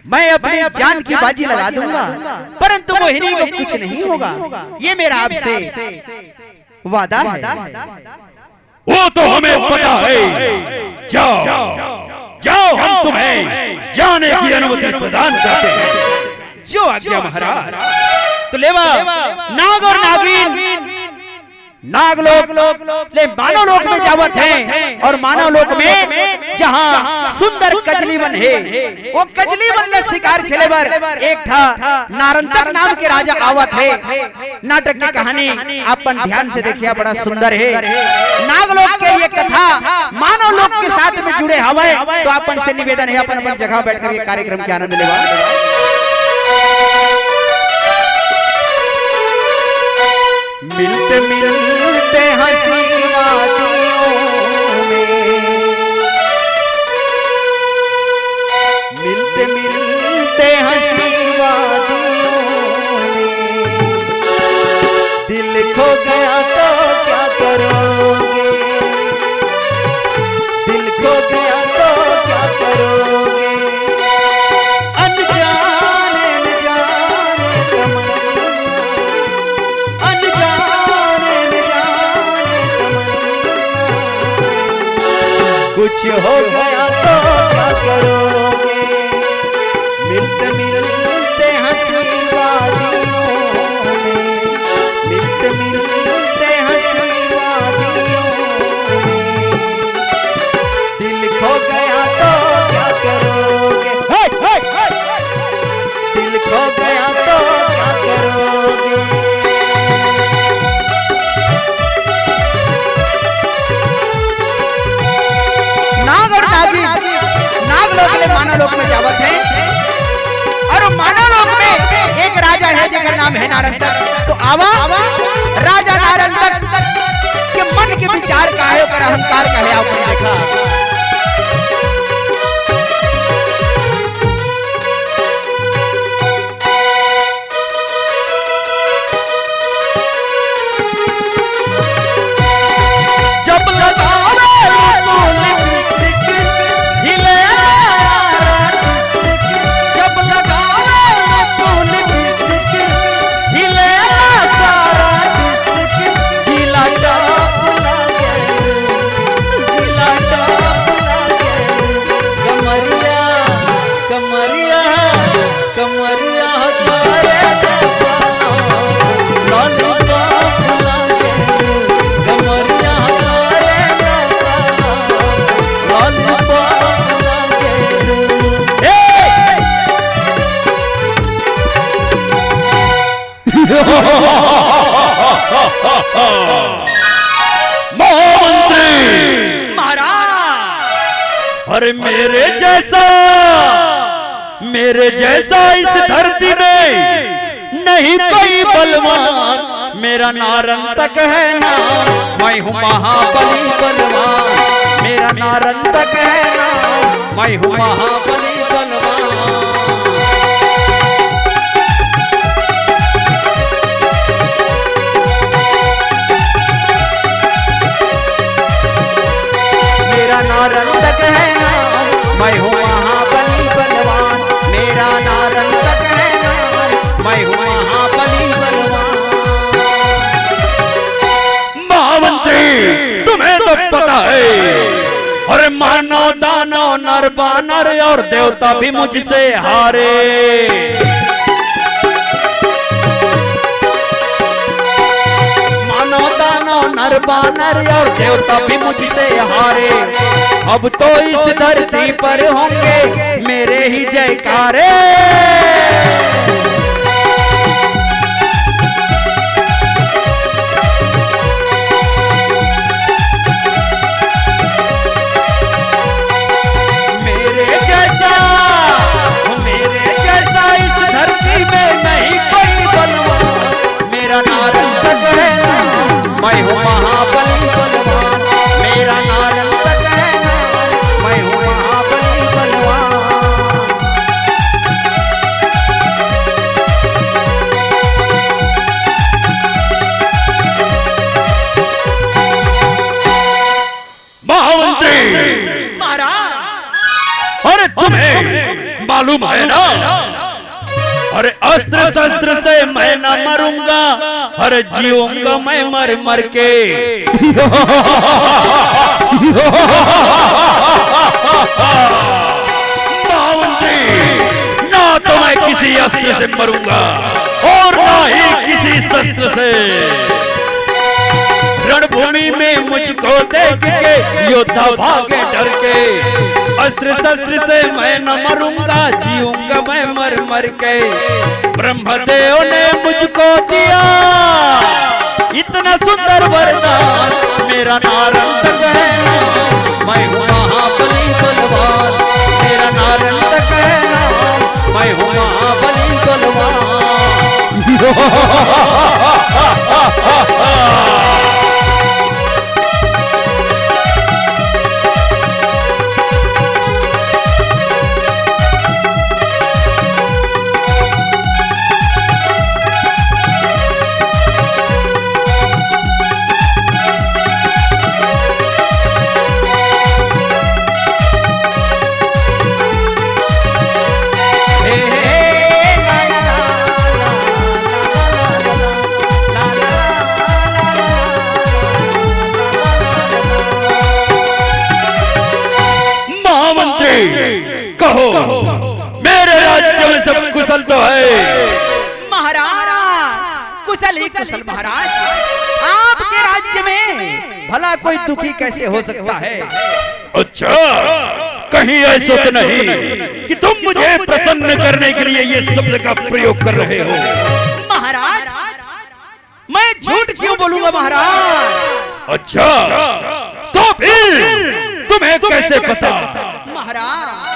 मैं अपनी जान की बाजी लगा दूंगा, परंतु मोहिनी को कुछ नहीं होगा, ये मेरा आपसे वादा है। वो तो हमें पता है। जाओ जाओ, हम तुम्हें जाने की अनुमति प्रदान करते हैं। जो आज्ञा महाराज। तो लेवा नाग और नागिन नागलोक ले मानव लोक में जावत हैं, और मानव लोक में जहां सुंदर कजलीवन है, वो कजलीवन ले शिकार खेले बर एक था नारंतक नाम के राजा आवत है। नाटक की कहानी अपन ध्यान से देखिए, बड़ा सुंदर है। नागलोक के ये कथा मानव लोक के साथ में जुड़े हवे, तो अपन से निवेदन है अपन अपन जगह बैठकर ये कार्यक्रम के आनंद लेवा। मिलते मिलते हंसी वादियों में, मिलते मिलते हंसी वादियों में, दिल खो गया तो क्या करोगे, दिल खो गया तो क्या करोगे। अनजाने न जाने तमन्ना, अनजाने न जाने तमन्ना, कुछ हो गया तो क्या करोगे। मिलते मिलते हंसी वादियों में, मिलते मिलते हंसी वादियों में, दिल खो गया तो क्या करोगे, दिल खो गया तो क्या करोगे। नाग और नागिन नागलोक ले मानव लोक में जावत है, और मानव लोक में एक राजा है जिसका नाम है नारंतक। तो आवा राजा नारंतक के मन के विचार काहे और अहंकार काहे आपने देखा। जब लगावे हिले, जब लगावे हिले सारा जिला डाला गया, जिला डाला गया। कमरिया कमरिया कमरिया हजारे लॉलीपॉप भुला गया, कमरिया महामंत्री महाराज। अरे मेरे जैसा इस धरती में नहीं कोई बलवान, मेरा नारंतक है ना, मैं हूँ महाबली बलवान, मेरा नारंतक है ना, मैं हूँ महाबली बलवान। मेरा नारंतक है ना, मैं हूँ महाबली बलवान, मेरा नारंतक है ना, मैं हूँ महाबली बलवान। महामंत्री तुम्हें तो पता है, अरे मानव दानव नर बानर और देवता भी मुझसे हारे। मानव दानव नर बानर और देवता भी मुझसे हारे, अब तो इस धरती पर होंगे मेरे ही जयकारे। मेरे जैसा इस धरती में नहीं कोई बलवान, मेरा नारंतक है ना, मैं हूँ महाबली बलवान, मेरा नारंतक है ना, मैं हूँ महाबली बलवान। महामंत्री महाराज। अरे तुम्हें मालूम है ना? अरे अस्त्र शस्त्र से मैं न मरूंगा, अरे जीऊंगा मैं मर मर के। महामंत्री, ना तो मैं किसी अस्त्र से मरूंगा और ना ही किसी शस्त्र से। रणभूमि में मुझको देख के योद्धा भागे डर के। अस्त्र शस्त्र से मैं न मरूंगा, जीऊंगा मैं मर मर के। ब्रह्मदेव ने मुझको दिया इतना सुंदर वरदान, मेरा नारंत कहना मैं हूँ महाबली बलवान। मेरा नारंत कहना मैं हूँ महाबली बलवान। कहो, मेरे राज्य में सब कुशल तो है? महाराज कुशल ही कुशल महाराज। आपके राज्य में भला कोई दुखी कैसे हो सकता है? अच्छा, कहीं ऐसा तो नहीं कि तुम मुझे प्रसन्न करने के लिए ये शब्द का प्रयोग कर रहे हो? महाराज मैं झूठ क्यों बोलूंगा महाराज? अच्छा, तो फिर तुम्हें कैसे पता? महाराज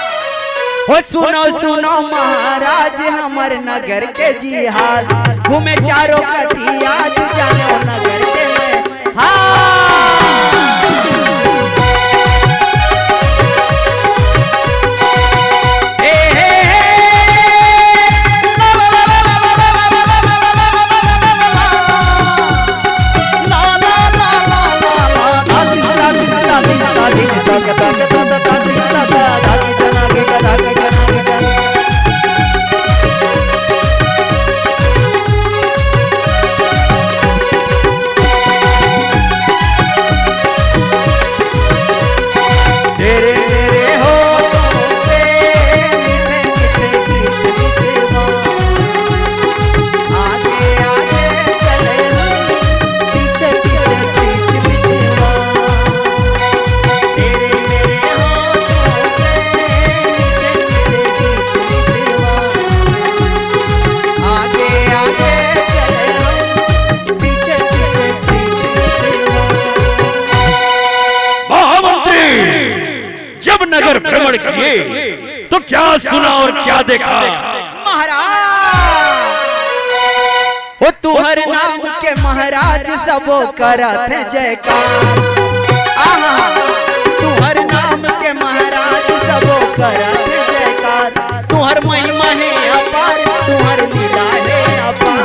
हो सुनो सुनो महाराज, हमर नगर के जी हाल घूमे चारों कटिया जानो नगर के में भ्रमण किए तो क्या सुना और क्या देखा? महाराज वो तुहर नाम के महाराज सबो करत है जयकार। तुहर नाम के महाराज सबो करत है जयकार। तुहर महिमा है अपार, तुहर लीला है अपार।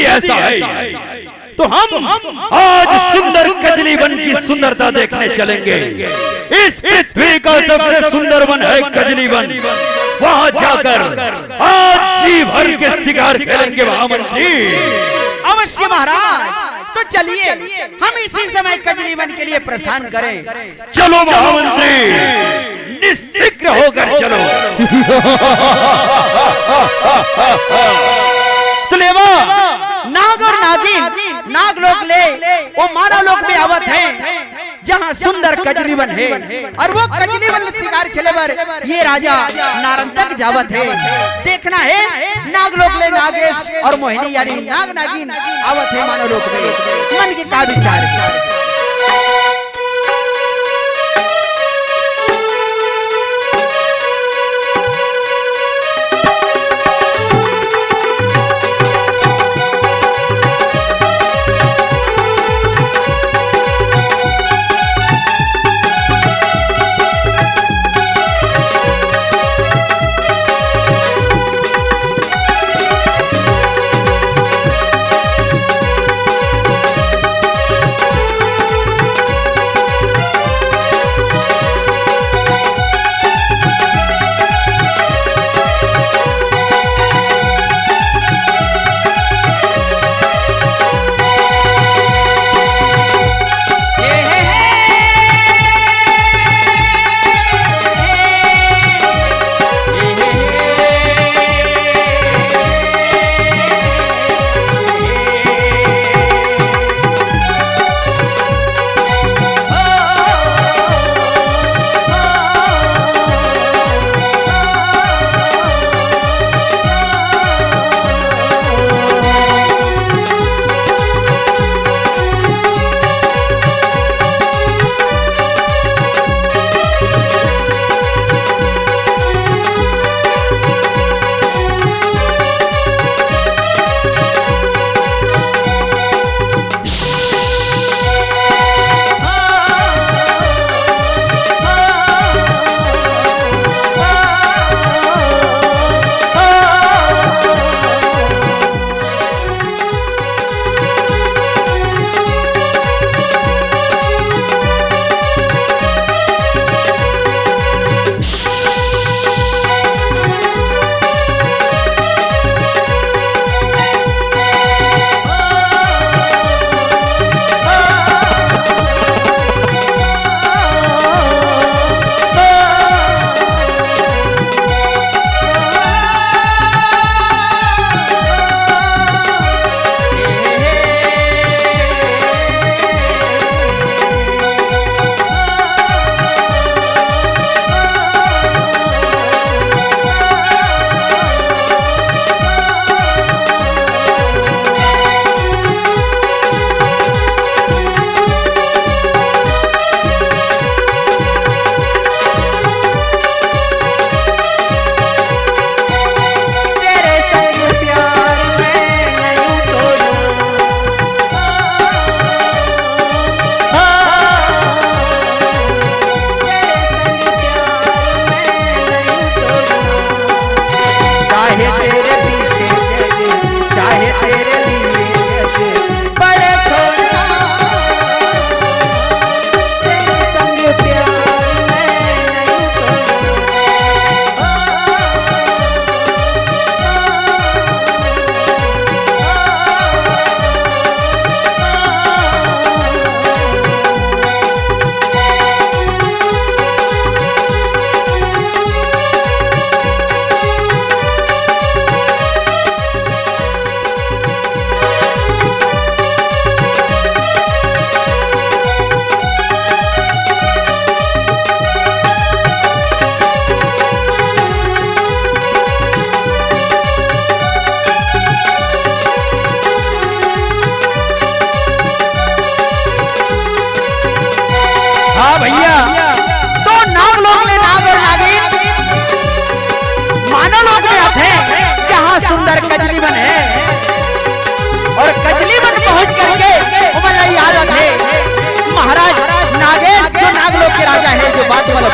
ऐसा है तो हम आज सुंदर कजली वन की सुंदरता देखने चलेंगे। इस पृथ्वी का सबसे सुंदर वन है कजली वन। वहां जाकर आज जी भर के शिकार खेलेंगे महामंत्री। अवश्य महाराज, तो चलिए हम इसी समय कजरीवन के लिए प्रस्थान करें। चलो महामंत्री, निश्चिक्र होकर चलो। तुलेवा नाग और नागिन नागलोक ले वो मानव लोक में आवत हैं जहाँ सुंदर कजरीवन है और वो कजरीवन शिकार खेले बर ये राजा नारन तक जावत है। देखना है नागलोक ले नागेश और मोहिनी यानी नाग नागिन आवत है मानव लोक में। मन के का विचार है?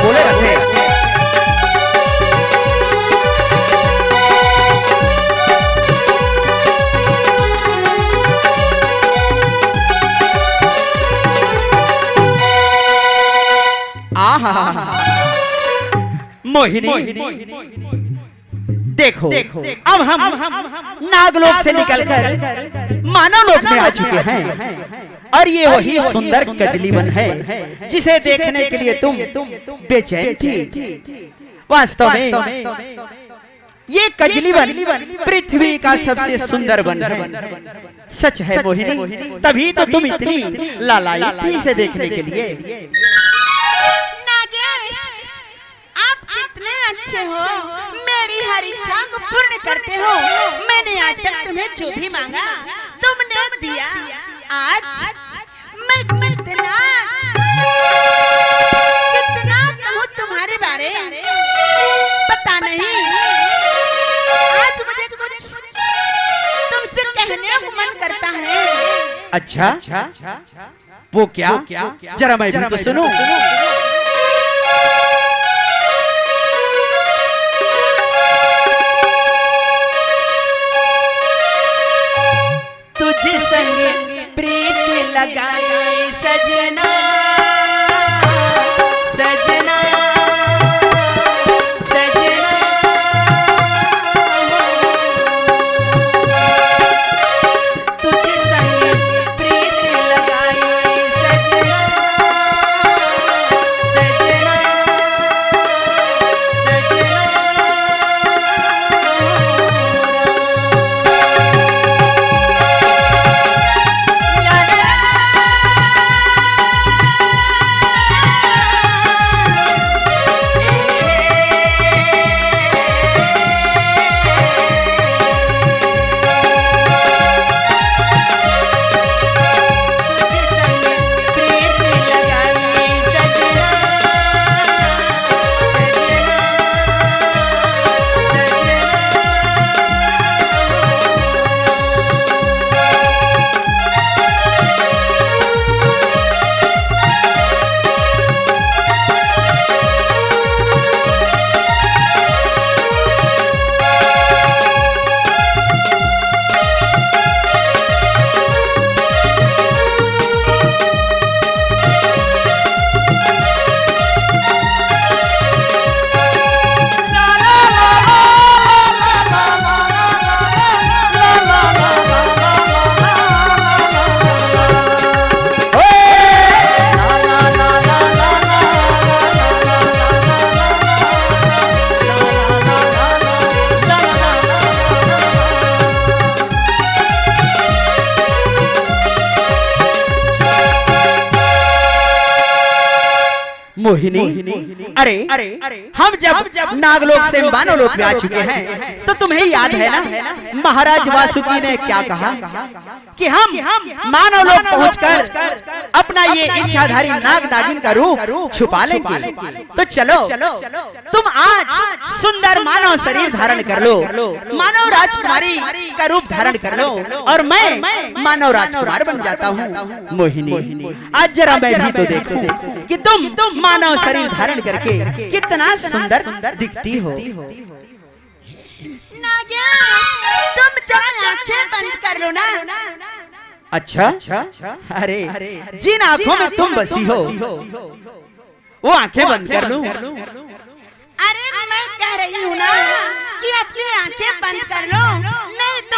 बोले रखे। मोहिनी देखो अब हम नागलोक से निकलकर मानव लोक में आ चुके हैं और ये वही सुंदर कजलीवन है जिसे देखने के लिए तुम बेचैन थी। वास्तव में ये कजलीवन पृथ्वी का सबसे सुंदर वन है। सच है मोहिनी, तभी तो तुम इतनी लालायित थी इसे देखने के लिए। नागेश, आप कितने अच्छे हो, मेरी हर इच्छा को पूर्ण करते हो। मैंने आज तक तुम्हें जो भी मांगा तुमने दिया। आज मैं कितना कहूँ तुम्हारे बारे पता नहीं। आज मुझे कुछ तुमसे कहने को मन करता है। अच्छा, वो क्या? जरा मैं भी तो सुनूं। तुझे संग प्रीत लगाए सजना, सजना, सजना। तुझे संग प्रीत लगाए सजना, सजना, सजना। मोहिनी, अरे हम जब नागलोक से मानवलोक में आ चुके हैं तो तुम्हें याद है ना महाराज वासुकी ने क्या कहा कि हम मानवलोक पहुंचकर अपना ये इच्छाधारी नाग नागिन का रूप छुपा लेंगे। तो चलो तुम आज सुंदर मानव शरीर धारण कर लो, मानव राजकुमारी का रूप धारण कर लो और मैं मानव राजकुमार बन जाता हूँ। मोहिनी, आज जरा मैं भी तो देखूं कि तुम मानव शरीर धारण करके कितना सुंदर दिखती हो। तुम जरा आंखें बंद कर लो ना। अच्छा, अरे जिन आंखों में तुम बसी हो वो आंखें बंद कर लूं? अरे मैं कह रही हूँ ना कि अपनी आंखें बंद कर लो, नहीं तो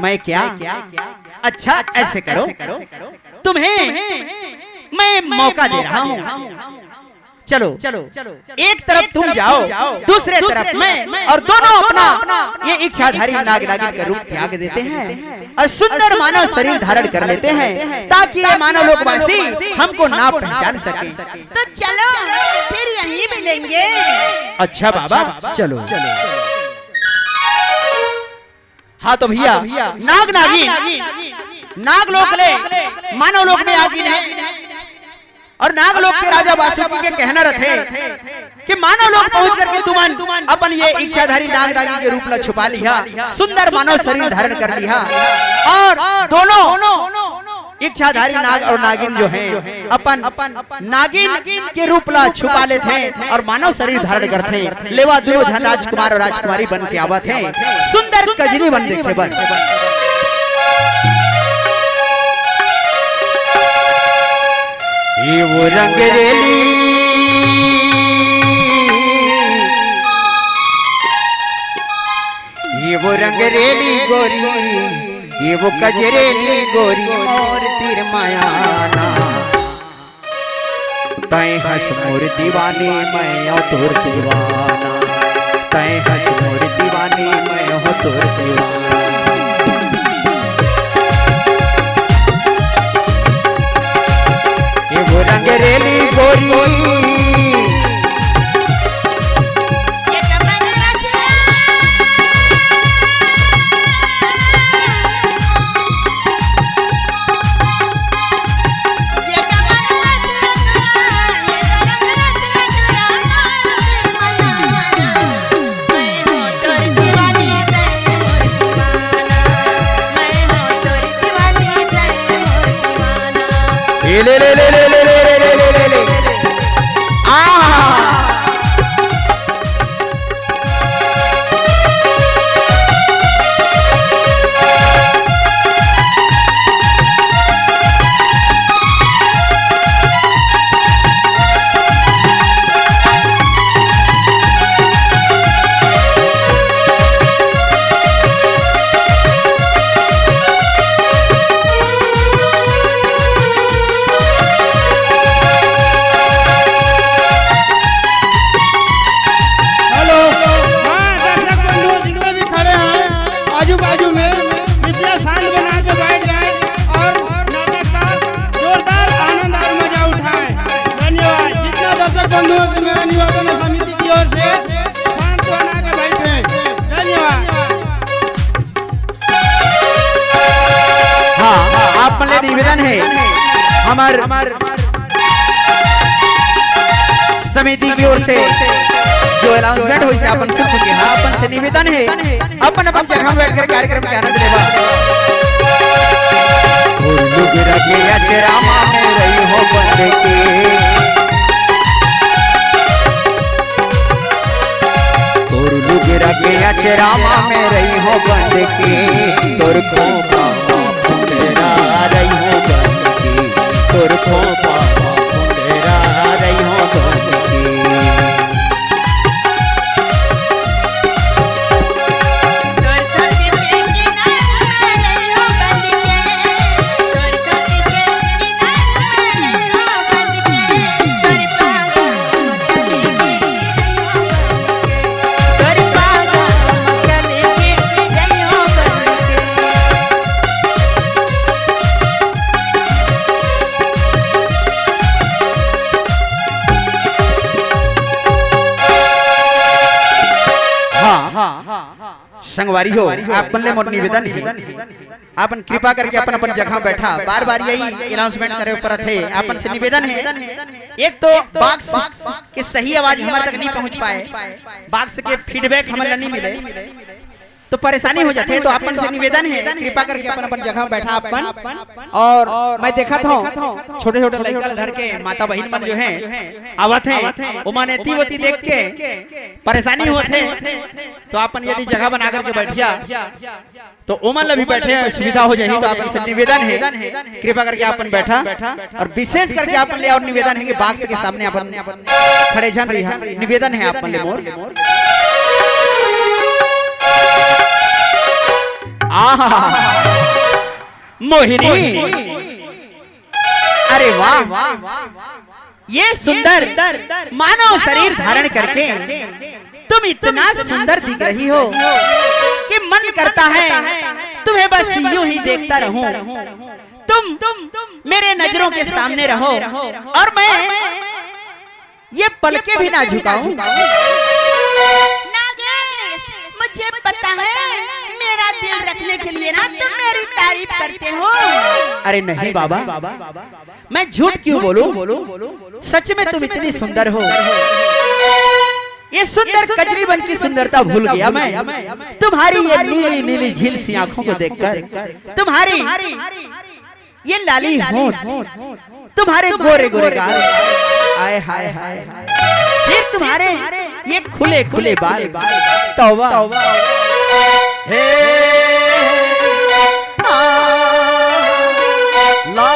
मैं क्या? अच्छा ऐसे करो, तुम्हें मैं मौका दे रहा हूँ। चलो एक तरफ तुम जाओ, दूसरे तरफ मैं, और दोनों अपना ये इच्छाधारी नाग नागिन का रूप त्याग देते हैं और सुंदर मानव शरीर धारण कर लेते हैं ताकि ये मानव लोकवासी हमको ना पहचान सके। तो चलो फिर यहीं मिलेंगे। अच्छा बाबा, चलो। हाँ तो भैया, नाग नागिन नागलोक ले मानवलोक में आ गई और नागलोक के राजा वासुकी के कहना रहे कि मानवलोक पहुंच करके तुमन अपन ये इच्छाधारी नाग नागिन के रूप में छुपा लिया, सुंदर मानव शरीर धारण कर लिया और दोनों इच्छाधारी नाग और नागिन जो हैं अपन नागिन के रूप ला छुपा लेते हैं और मानव शरीर धारण करते हैं। लेवा दोनों जन राजकुमार और राजकुमारी बन के आवत हैं, सुंदर कजरी बन देखे बन। ये वो रंगरेली ये वो रंगरेली गोरी, ये वो कजरेली गोरी मोर तिर मायाना तय हंस मोर दीवानी मैं हो तोर दीवाना तय हंस मोर दीवानी मैं हो तोर दीवाना ये वो रंगरेली गोरी ले ले ले ले ले ले ले ले ले ले निवेदन है हमार समिति की ओर से जो अनाउंसमेंट हुई से अपन सुन चुके हैं अपन से निवेदन है अपन अपन जगह बैठकर कार्यक्रम के आनंद लेवा और लोग रखे अचरामा में रही हो बंदे के और लोग रखे अचरामा में रही हो बंदे के तोर को रही हो बंदगी तोर को तेरा रही हो बंदगी संगवारी हो आपन ले मोर निवेदन है आपन कृपा करके अपन अपन जगह बैठा बार बार यही अनाउंसमेंट करे ऊपर थे आपन से निवेदन है एक तो बाक्स के सही आवाज हमारे तक नहीं पहुंच पाए बाक्स के फीडबैक हमारे नहीं मिले तो परेशानी हो जाती है तो अपन से निवेदन है कृपा करके अपन अपन जगह बैठा अपन और मैं देखा था छोटे छोटे लड़का घर के माता बहन मन जो है आवत है वो माने तीवती देख के परेशानी होते तो अपन यदि जगह बना करके बैठिया तो ओमन भी बैठे सुविधा हो जाएगी तो अपन से निवेदन है कृपा करके अपन बैठा और विशेष करके अपन ले और निवेदन है कि बाक्स के सामने अपन खड़े जन रही निवेदन है अपन ले मोर मोहिनी अरे वाह ये सुंदर मानव शरीर धारण करके तुम इतना सुंदर दिख रही हो कि मन करता है तुम्हें बस यूं ही देखता रहूं तुम मेरे नजरों के सामने रहो और मैं ये पलके भी ना झुकाऊं मुझे पता है मेरा दिल रखने के लिए ना तुम मेरी तारीफ करते हो अरे नहीं बाबा मैं झूठ क्यों बोलूं सच में तुम इतनी सुंदर हो ये सुंदर कजरी बन की सुंदरता भूल गया मैं तुम्हारी ये नीली नीली झील सी आंखों को देखकर तुम्हारी ये लाली होंठ तुम्हारे गोरे गोरे गाल आए हाय हाय फिर तुम्हारे ये खुले खुले बाल तौबा हे ला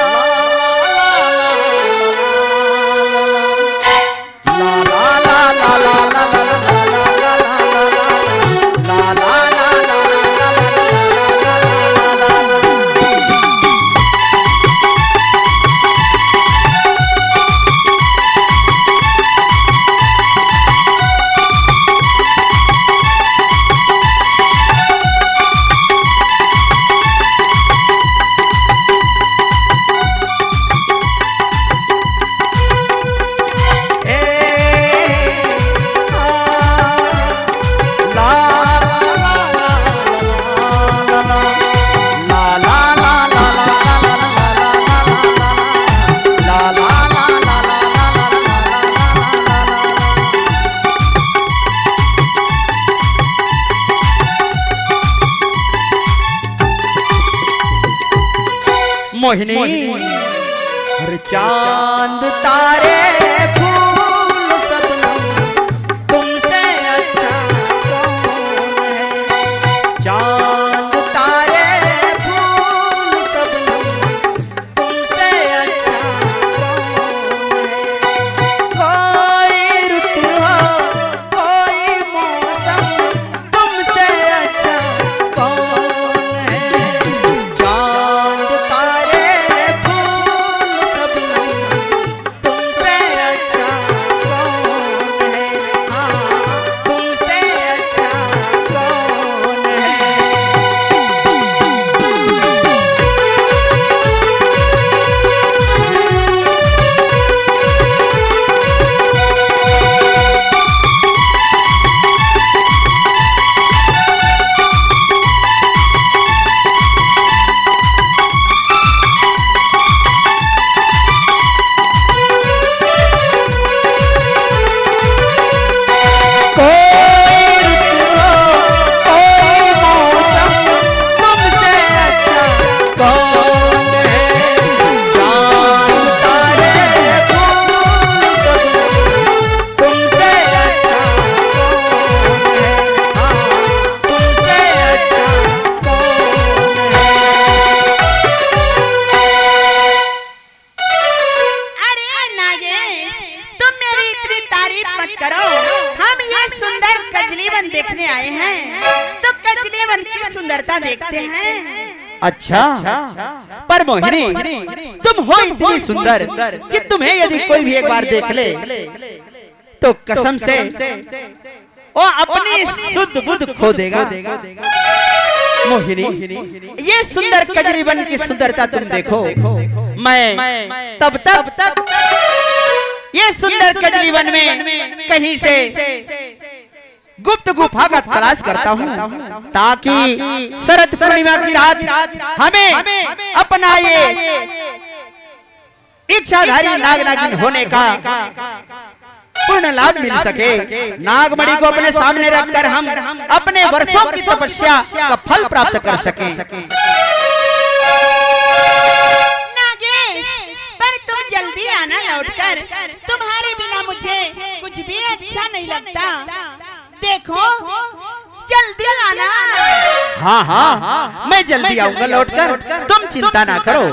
मोहिनी हर चांद तारे फूल सबनम तुमसे अच्छा कौन है। चांद तारे फूल सबनम तुमसे अच्छा कौन है। कोई रुत हो कोई मौसम तुमसे अच्छा कौन है। चांद तारे देखने आए हैं तो कजली वन की सुंदरता देखते हैं। अच्छा, पर मोहिनी तुम हो इतनी सुंदर कि तुम्हें यदि कोई भी एक बार देख ले तो कसम से वो अपनी शुद्ध बुद्ध खो देगा। मोहिनी ये सुंदर कजली वन की सुंदरता तुम देखो, मैं तब तक ये सुंदर कजली वन में कहीं से गुप्त गुफा का तलाश करता हूँ ताकि शरद पूर्णिमा की रात हमें अपना ये इच्छाधारी नाग नागिन होने का पूर्ण लाभ मिल सके। नागमणि को अपने सामने रखकर हम अपने वर्षों की तपस्या का फल प्राप्त कर सके। नागेश, पर तुम जल्दी आना लौटकर, तुम्हारे बिना मुझे कुछ भी अच्छा नहीं लगता। देखो जल्दी आना। हाँ हाँ मैं जल्दी आऊंगा लौटकर, तुम चिंता ना करो।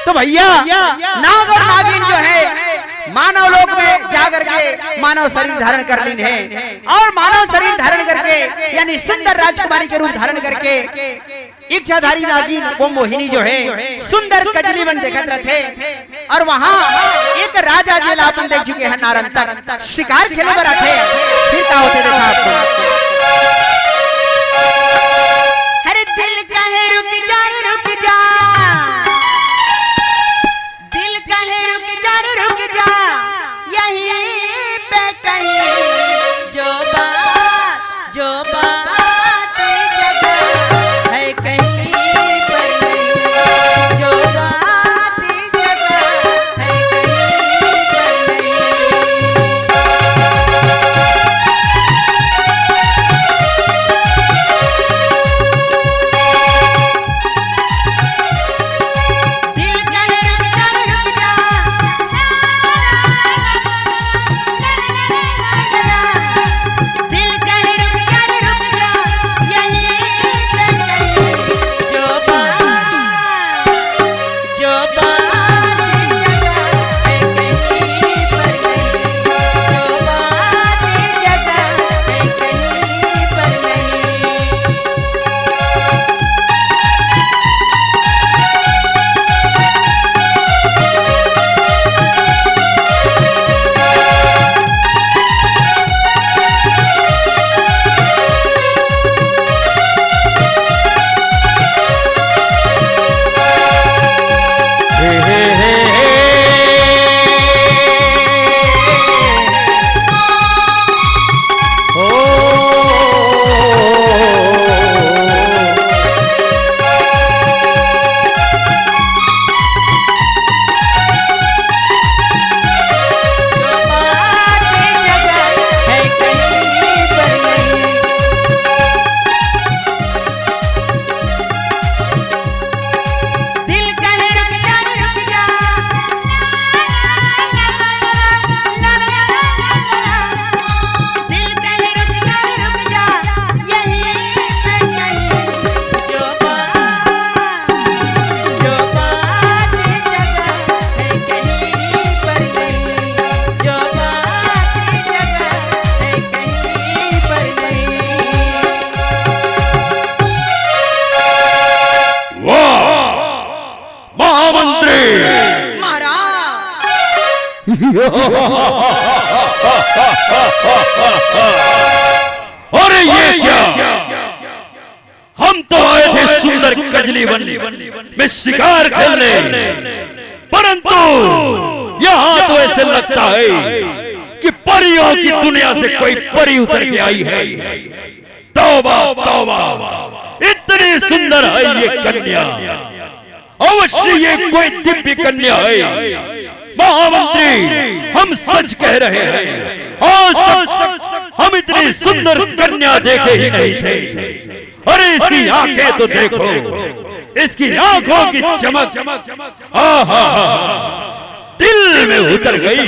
तो भैया नाग और नागिन जो है मानव लोक में जाकर के मानव शरीर धारण कर ली है और मानव शरीर धारण करके यानी सुंदर राजकुमारी के रूप धारण करके इच्छाधारी नागिन वो मोहिनी जो है सुंदर कजली वन देखत रहते और वहाँ एक राजा जेल अपन देख चुके हैं नारन तक शिकार खेले पर आते फिर क्या होते देखा आपको। अरे दिल कहे रुक जा रुक जा, दिल कहे रुक जा रुक जा, यहीं पे कहीं जो बात जगह है कहीं पर नहीं, जो बात जगह है कहीं पर नहीं। अरे ये क्या, हम तो आए थे सुंदर कजली वन में शिकार खेलने, परंतु यहाँ तो ऐसे लगता है कि परियों की दुनिया से कोई परी उतर के आई है। तौबा तौबा, इतनी सुंदर है ये कन्या, अवश्य ये कोई दिव्य कन्या है। महामंत्री, हम सच कह रहे हैं, आज तक हम इतनी सुंदर कन्या देखे ही नहीं थे। अरे इसकी आंखें तो देखो, इसकी आंखों की चमक आहा दिल में उतर गई।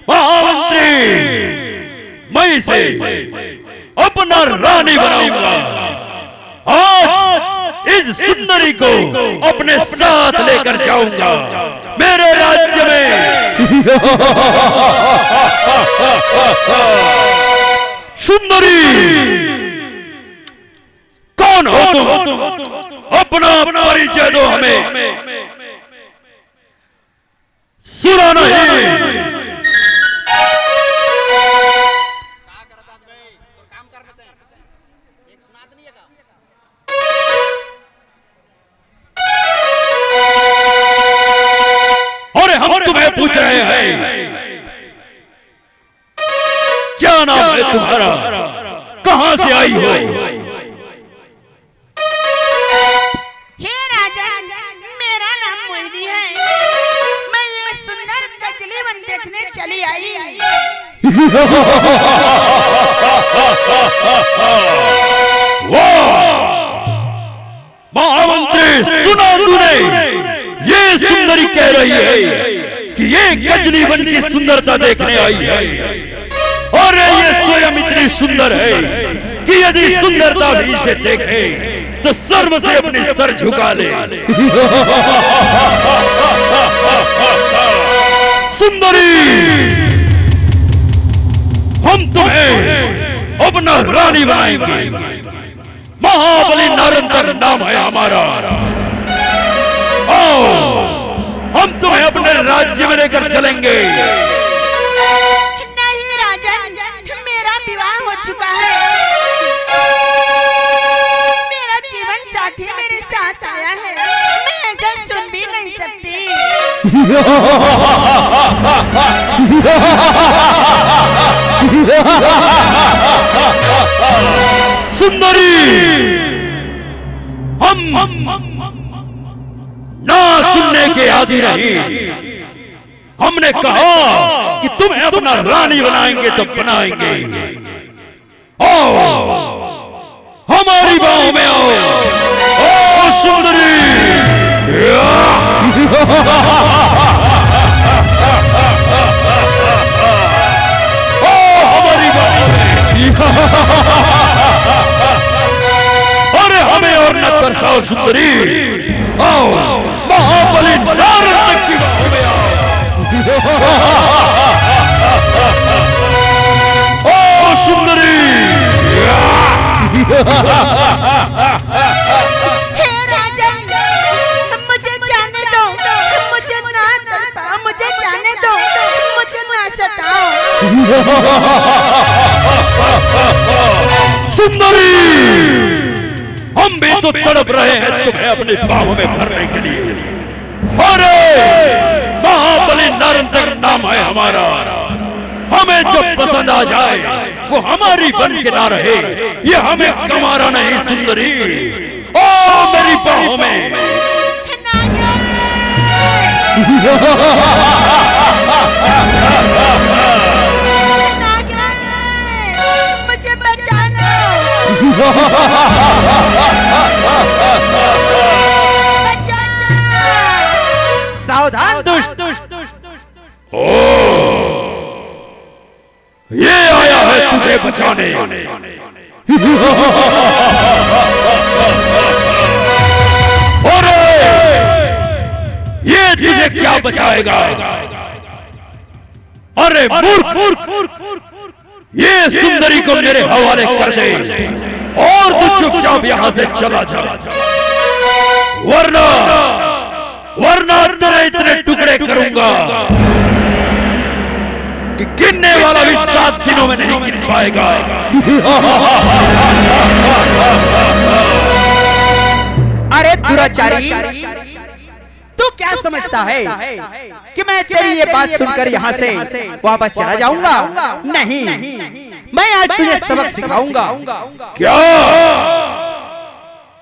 महामंत्री, मैं इसे अपना रानी बनाऊंगा। आज इस सुंदरी को अपने साथ लेकर जाऊंगा मेरे राज्य में। सुंदरी, कौन हो तुम? अपना परिचय दो हमें। सुना नहीं? अरे हम तुम्हें पूछ रहे हैं, क्या नाम है तुम्हारा? कहां से आई हो? हे राजा, मेरा नाम मोहिनी है। मैं ये सुंदर कजली वन देखने चली आई। महामंत्री, सुना तूने? ये सुंदरी कह रही है कि ये कजली वन की सुंदरता देखने आई है। और ये स्वयं इतनी सुंदर है कि यदि सुंदरता भी इसे देखे तो सर्व से अपनी सर झुका ले। सुंदरी, हम तुम्हें अपना रानी बनाएंगे। महाबली नारंतर नाम है हमारा। आओ, हम तुम्हें अपने राज्य में लेकर चलेंगे। नहीं राजा, मेरा विवाह हो चुका है। मेरा जीवन साथी मेरे साथ आया है। मैं ऐसा सुन भी नहीं सकती। सुंदरी, हम ना सुनने के आदी नहीं। हमने कहा कि तुम्हें अपना रानी बनाएंगे तो बनाएंगे। आओ, हमारी बाहों में आओ। ओ सुंदरी, ओ हमारी बाहों में। अरे हमें और न तरसाओ सुंदरी, आओ महाबली नारद की बाहों में आओ। ओ सुंदरी, हे राजा, मुझे जाने दो। मुझे ना तड़पाओ, मुझे जाने दो। मुझे ना सताओ। सुंदरी, हम भी तो तड़प रहे हैं तुम्हें अपनी बाहों में भरने के लिए। अरे महाबली नारंतर नाम है हमारा। हमें जो पसंद आ जाए वो हमारी बन के ना रहे, ये हमें कमारा नहीं। सुंदरी, ओ मेरी बाहों में। मुझे बचाना। सावधान दुष्ट। ओ, ये आया है तुझे बचाने। अरे ये तुझे क्या बचाएगा? अरे मूर्ख, ये सुंदरी को मेरे हवाले कर दे और तू चुपचाप यहां से चला जा, वरना तेरे इतने टुकड़े करूंगा। वाला भी 7 दिनों में नहीं गिन पाएगा। अरे दुराचारी, तू क्या समझता है कि मैं तेरी ये बात सुनकर यहाँ से वापस चला जाऊंगा? नहीं, मैं आज तुझे सबक सिखाऊंगा। क्या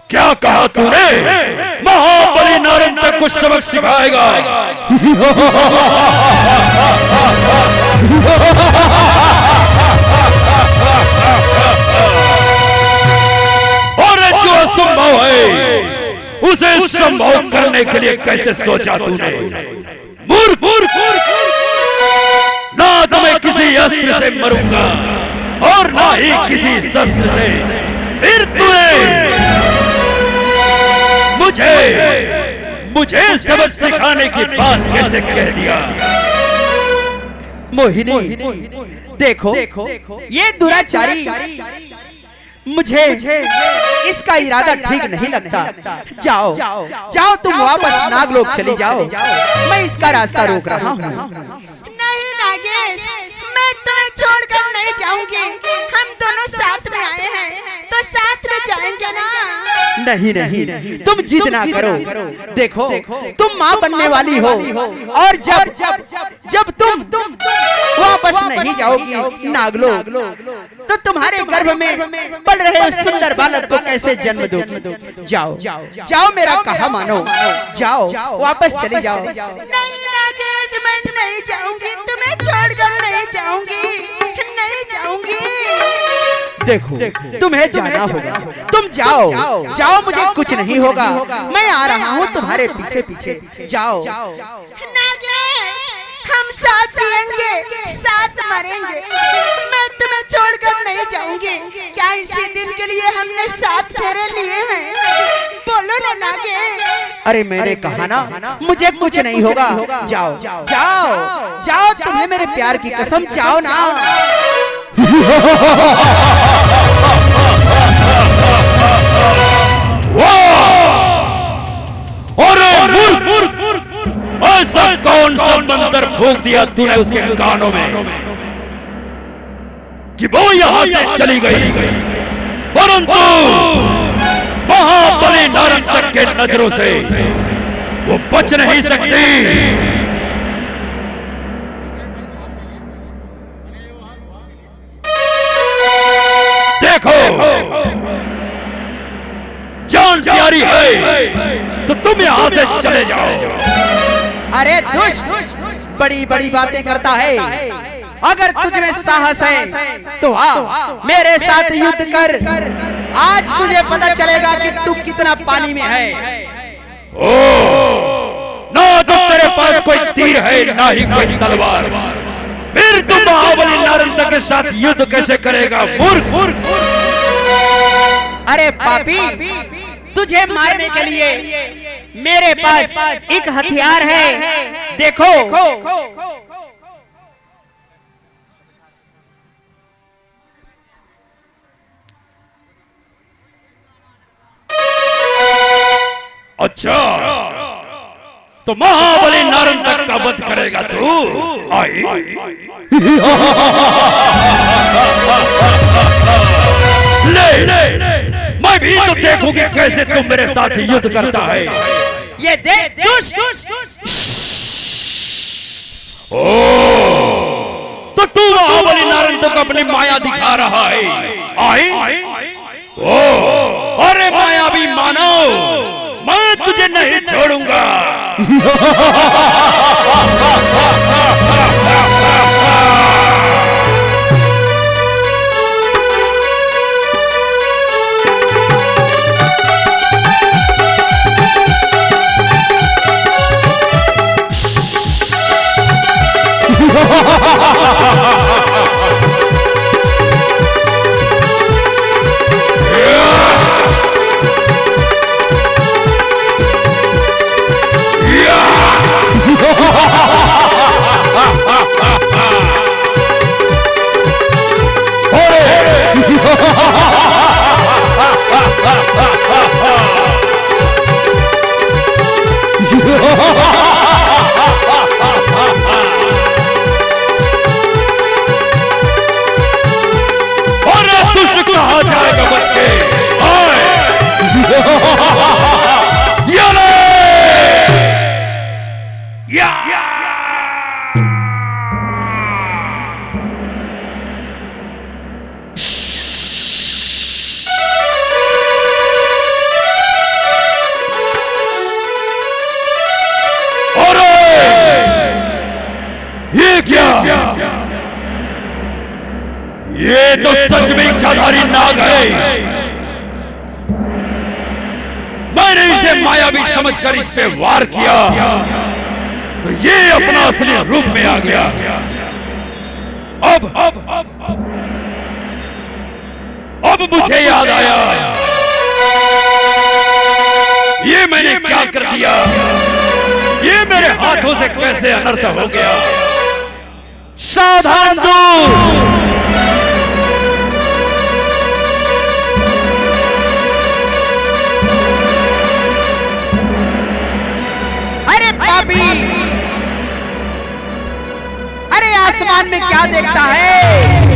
क्या कहा तूने? महाबली नारद तक को सबक सिखाएगा? और जो असंभव है उसे संभव करने के लिए कैसे सोचा तूने? मूर्ख! ना तो मैं किसी अस्त्र से मरूंगा और ना ही किसी शस्त्र से। फिर तूने मुझे सबक सिखाने की बात कैसे कह दिया? मोहिनी, देखो ये दुराचारी, मुझे इसका इरादा ठीक नहीं लगता। जाओ तुम वापस नागलोक चली जाओ, मैं इसका रास्ता रोक रहा हूँ। नहीं नागेश, मैं तुम्हें छोड़कर नहीं जाऊंगी। हम दोनों साथ में आए हैं तो साथ में जाएंगे ना। नहीं, तुम जिद ना करो। देखो तुम माँ बनने वाली हो, और जब तुम वापस नहीं जाओगी नागलोक, तो तुम्हारे गर्भ में पल रहे उस सुंदर बालक को कैसे जन्म दोगी? जाओ मेरा कहा मानो, जाओ वापस चली जाओ। नहीं नागेश, मैं नहीं जाऊंगी, तुम्हें छोड़कर नहीं जाऊंगी, नहीं जाऊंगी। देखो तुम्हें जाना होगा, तुम जाओ, मुझे कुछ नहीं होगा। मैं आ रहा हूँ तुम्हारे पीछे, जाओ। नागेश, हम साथ जिएंगे, साथ मरेंगे। मैं तुम्हें छोड़कर नहीं जाऊंगी। क्या इसी दिन के लिए हमने 7 फेरे लिए हैं? बोलो ना नागेश। अरे मैंने कहा ना, मुझे कुछ नहीं होगा। जाओ, तुम्हें मेरे प्यार की कसम, जाओ ना। अरे मूर्ख! ऐसा कौन सा मंत्र फूंक दिया तूने उसके कानों में कि वो यहाँ से चली गई, परंतु महाबली नारद तक के नजरों से वो बच नहीं सकती। देखो, जान प्यारी है तो तुम यहाँ से चले जाओ। अरे दुष्ट, बड़ी बातें करता है। अगर तुझमें साहस है तो आ मेरे साथ युद्ध कर। आज तुझे पता चलेगा कि तू कितना पानी में है। ना तो तेरे पास कोई तीर है, ना ही कोई तलवार। फिर तू महाबली नारद के साथ युद्ध कैसे करेगा? मूर्ख! अरे पापी, तुझे मारने के लिए मेरे पास एक हथियार है, देखो। अच्छा, तो महाबली नारद तक का वध करेगा तू? आई ले, मैं भी तो देखूंगी कैसे तुम मेरे साथ युद्ध करता है। ये देख दुष्ट, तो तू महाबली नारद को अपनी माया दिखा रहा है। आई अरे माया भी मानो, मैं तुझे नहीं छोड़ूंगा। ये क्या? ये तो सच में इच्छाधारी नाग है। मैंने इसे मायावी समझकर इस पे वार किया तो ये अपना असली रूप में आ गया। अब मुझे याद आया, ये मैंने क्या कर दिया? ये मेरे हाथों से कैसे अनर्थ हो गया? सावधान दो। अरे पापी, अरे आसमान में क्या देखता है?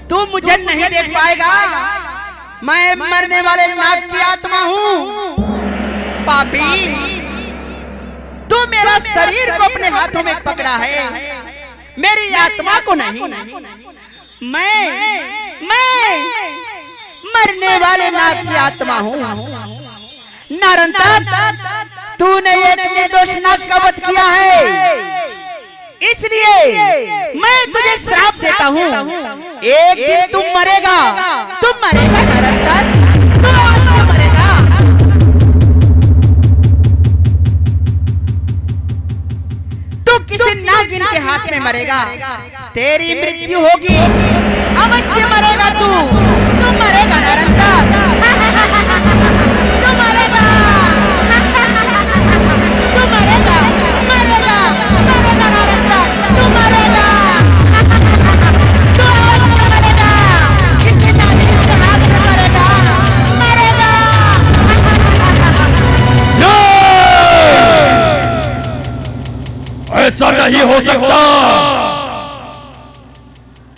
तू मुझे नहीं देख पाएगा। मैं मरने वाले नाग की आत्मा हूँ। पापी, तू मेरा शरीर को अपने हाथों में पकड़ा है, मेरी आत्मा को नहीं। मैं मरने वाले नाग की आत्मा हूँ। नारंतक, तूने एक निर्दोष नाग का वध किया है, इसलिए मैं तुझे श्राप देता हूँ। एक दिन तुम मरेगा नारंतक, तू अवश्य मरेगा। तू किसी नागिन के हाथ में मरेगा, तेरी मृत्यु होगी, अवश्य मरेगा तू मरेगा नारंतक, तू मरेगा, तू मरेगा, मरेगा, मरेगा नारंतक, तू मरेगा, तू अवश्य मरेगा, किसी नागिन के हाथ में मरेगा, मरेगा। ऐसा नहीं हो सकता,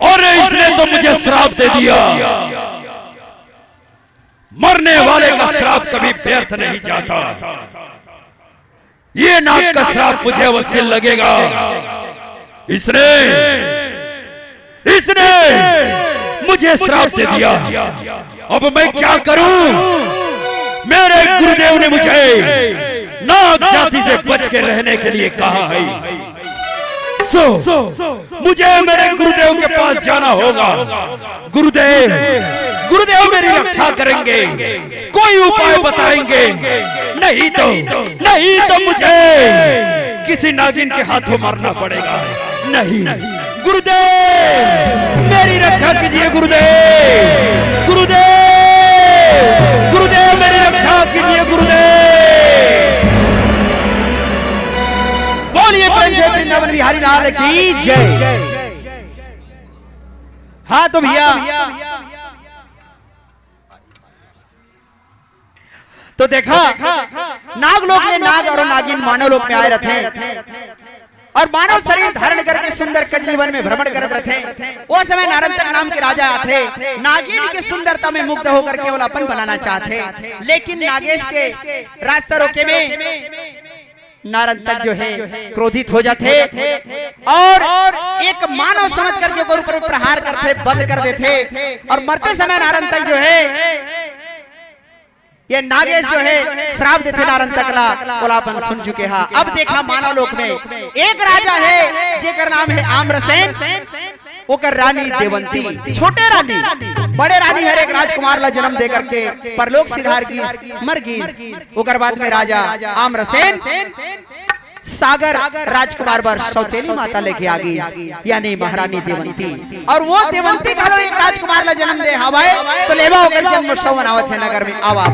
और इसने तो मुझे श्राप दे दिया। मरने वाले का श्राप कभी व्यर्थ नहीं जाता। ये नाग का श्राप मुझे अवश्य लगेगा। इसने मुझे श्राप दे दिया। अब मैं क्या करूं? मेरे गुरुदेव ने मुझे नाग जाति से बच के रहने के लिए कहा है। मुझे मेरे गुरुदेव के पास जाना होगा। गुरुदेव मेरी रक्षा करेंगे, कोई उपाय बताएंगे। नहीं तो मुझे किसी नागिन के हाथों मरना पड़ेगा। नहीं, गुरुदेव मेरी रक्षा कीजिए। गुरुदेव मेरी रक्षा कीजिए। बोलिए प्रेम से वृंदावन बिहारी लाल की जय। हाँ तो भैया, तो देखा नागलोक में नाग और नागिन मानवलोक में आए रहते और मानव शरीर धारण करके सुंदर कजली वन में भ्रमण करते रहते। वो समय नारंतक नाम के राजा आते, नागिन की सुंदरता में मुग्ध होकर केवल अपन बनाना चाहते, लेकिन नागेश के रास्ता रोके में नारंतक जो है क्रोधित हो जाते और एक मानव समझ करके ऊपर प्रहार करते, बंद कर देते। और मरते समय नारंतक जो है, ये नागेश जो है श्राप देते नारंतक ला कोलापन सुन चुके हैं। अब देखा मानव लोक में एक राजा है जेकर नाम है आम्रसेन, ओकर रानी देवंती। छोटे रानी बड़े रानी हर एक राजकुमार ला जन्म दे करके परलोक सिधार की मर गई। ओकर बाद में राजा आम्रसेन सागर राजकुमार बर सौतेली माता लेके आ गई, यानी महारानी देवंती। और वो देवंती का एक राजकुमार ला जन्म दे हवाए तो लेवा होकर जन्म उत्सव मनावत है नगर में। आवा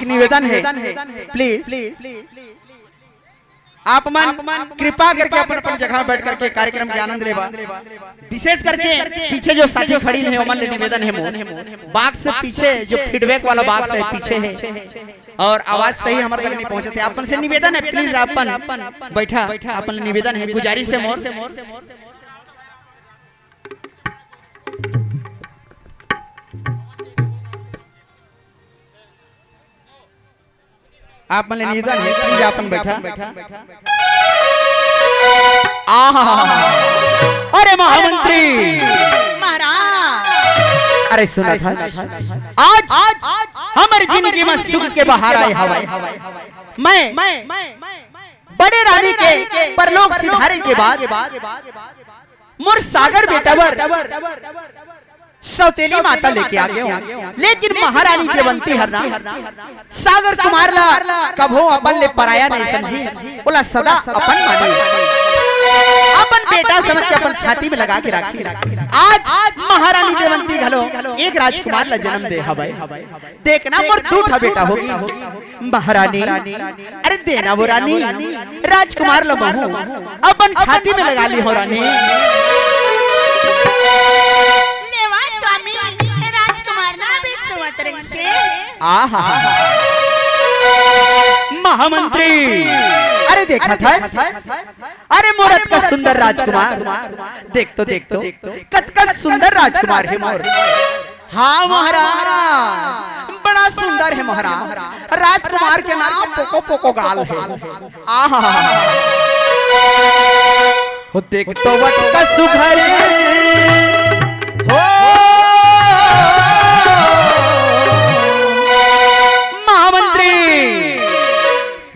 निवेदन है, प्लीज आप मन कृपा करके अपन अपन जगह बैठ करके कार्यक्रम के आनंद लेवा। विशेष करके पीछे जो साथी खड़ी है ओमन ले निवेदन है मोर बाग से पीछे जो फीडबैक वाला बाग से पीछे है और आवाज सही हमारे तक नहीं पहुंचते। अपन से निवेदन है, प्लीज अपन बैठा अपन निवेदन है, गुजारिश है मोर आप मन निवेदन है, प्लीज अपन बैठा। अरे महामंत्री महाराज, अरे सुना था आज हमारी जिंदगी में सुख के बाहर आए हवा। मैं बड़े रानी के परलोक सिधारे के बाद मोर सागर बेटावर सौतेली माता लेके आ गए, लेकिन महारानी देवंती हरना सागर कुमार ला कभो अपन ले पराया नहीं समझी, बोला सदा अपन मानी, अपन बेटा समझ के अपन छाती में लगा के राखी। आज महारानी देवंती घलो एक राजकुमार ला जन्म दे हवे। देखना मोर दूठा बेटा होगी महारानी, अरे देना वो रानी राजकुमार ला बहू अपन छाती में लगा ली हो रानी। महामंत्री अरे देखा था, अरे मोरत का सुंदर राजकुमार, देख तो कत का सुंदर राजकुमार है मोर। हाँ महाराज बड़ा सुंदर है महाराज, राजकुमार के नाम पोको पोको गाल है। आहा हो देख तो वट का सुघर हो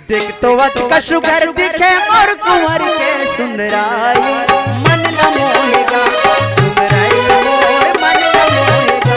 देख तो वत का शुगर दिखे और कुंवर के सुंदराई मन ला मोहेगा, सुंदराई मोर मन ला मोहेगा।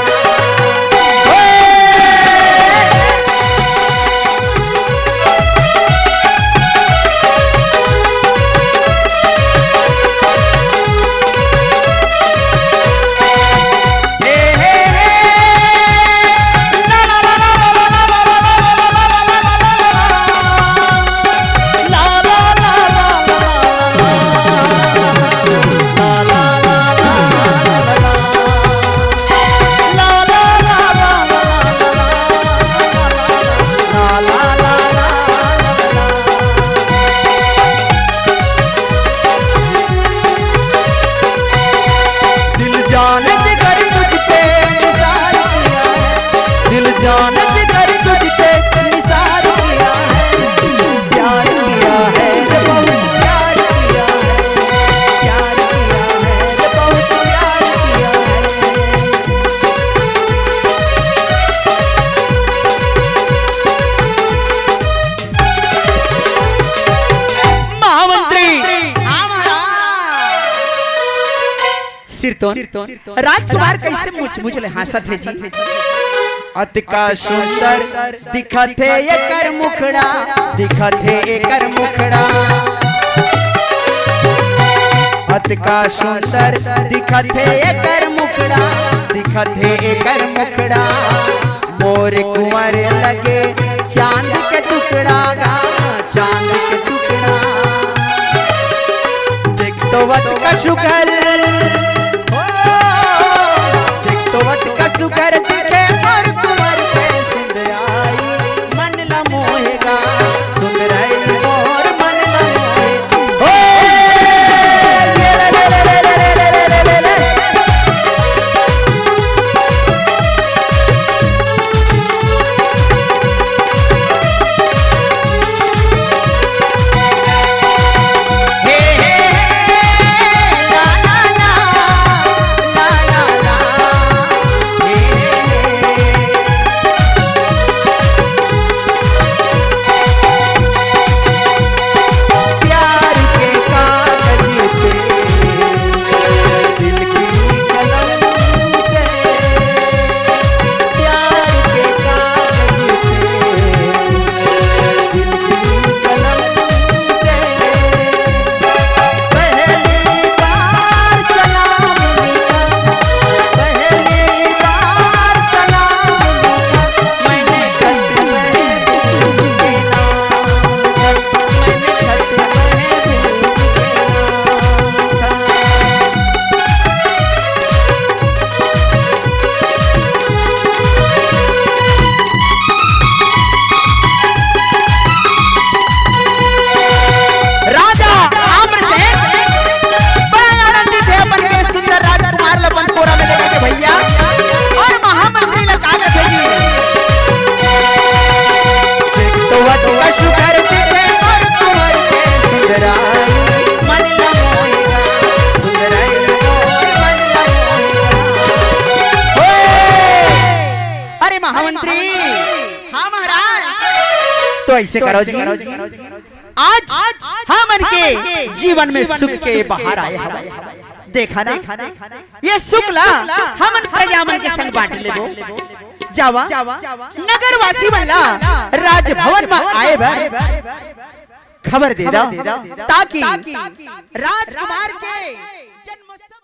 राजकुमार कैसे मुझ ले हंसत है जी। अति का सुंदर दिखत है एकर मुखड़ा, दिखत है एकर मुखड़ा, अति का सुंदर दिखत है एकर मुखड़ा, दिखत है एकर मुखड़ा। मोर कुंवर लगे चांद के टुकड़ा गा, चांद के टुकड़ा। देख तो वत का शुगर सुगर दिखे और कुंवर के सुंदराई मन ला मोहेगा, सुंदराई मोर मन ला मोहेगा। तो ऐसे करो जी, आज हमन के जीवन में सुख के बाहर आए हैं। देखा ना ये सुख ला हमन प्रजामन के संग बांट लेबो। जावा नगरवासी बल्ला राजभवन में आए बा खबर दे दो ताकि राजकुमार के जन्मोत्सव